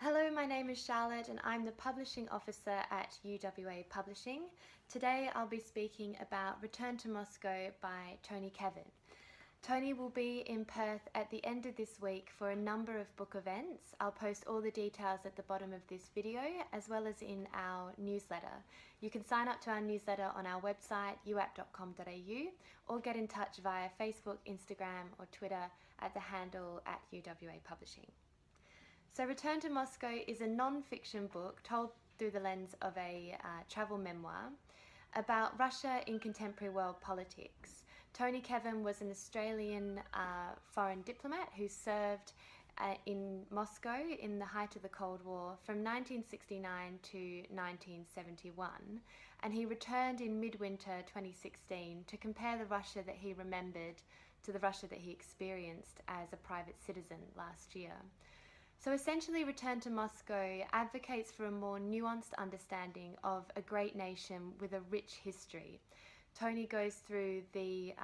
Hello, my name is Charlotte and I'm the Publishing Officer at UWA Publishing. Today I'll be speaking about Return to Moscow by Tony Kevin. Tony will be in Perth at the end of this week for a number of book events. I'll post all the details at the bottom of this video as well as in our newsletter. You can sign up to our newsletter on our website uap.com.au or get in touch via Facebook, Instagram or Twitter at the handle at UWA Publishing. So Return to Moscow is a non-fiction book told through the lens of a travel memoir about Russia in contemporary world politics. Tony Kevin was an Australian foreign diplomat who served in Moscow in the height of the Cold War from 1969 to 1971, and he returned in midwinter 2016 to compare the Russia that he remembered to the Russia that he experienced as a private citizen last year. So essentially, Return to Moscow advocates for a more nuanced understanding of a great nation with a rich history. Tony goes through the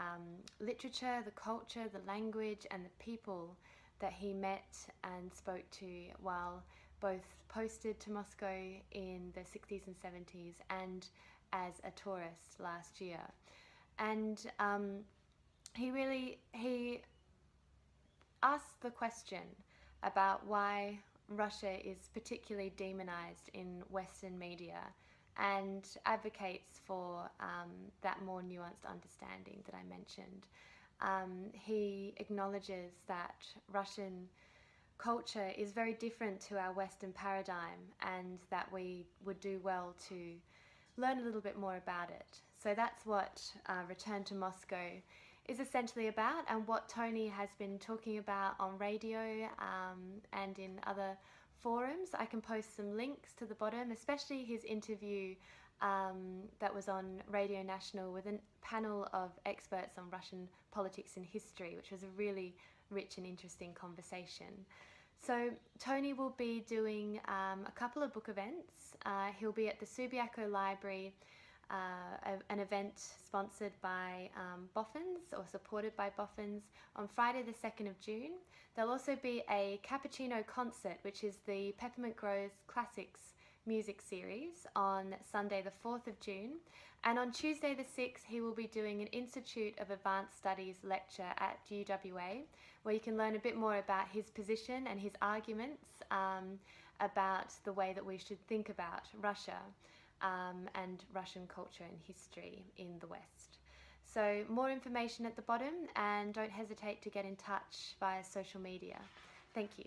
literature, the culture, the language and the people that he met and spoke to while both posted to Moscow in the 60s and 70s and as a tourist last year. And he asked the question about why Russia is particularly demonized in Western media and advocates for that more nuanced understanding that I mentioned. He acknowledges that Russian culture is very different to our Western paradigm and that we would do well to learn a little bit more about it. So that's what Return to Moscow is essentially about, and what Tony has been talking about on radio and in other forums. I can post some links to the bottom, especially his interview that was on Radio National with a panel of experts on Russian politics and history, which was a really rich and interesting conversation. So Tony will be doing a couple of book events. He'll be at the Subiaco Library, an event sponsored by Boffins or supported by Boffins on Friday the 2nd of June. There'll also be a Cappuccino Concert, which is the Peppermint Grows Classics music series, on Sunday the 4th of June. And on Tuesday the 6th, he will be doing an Institute of Advanced Studies lecture at UWA, where you can learn a bit more about his position and his arguments about the way that we should think about Russia and Russian culture and history in the West. So more information at the bottom, and don't hesitate to get in touch via social media. Thank you.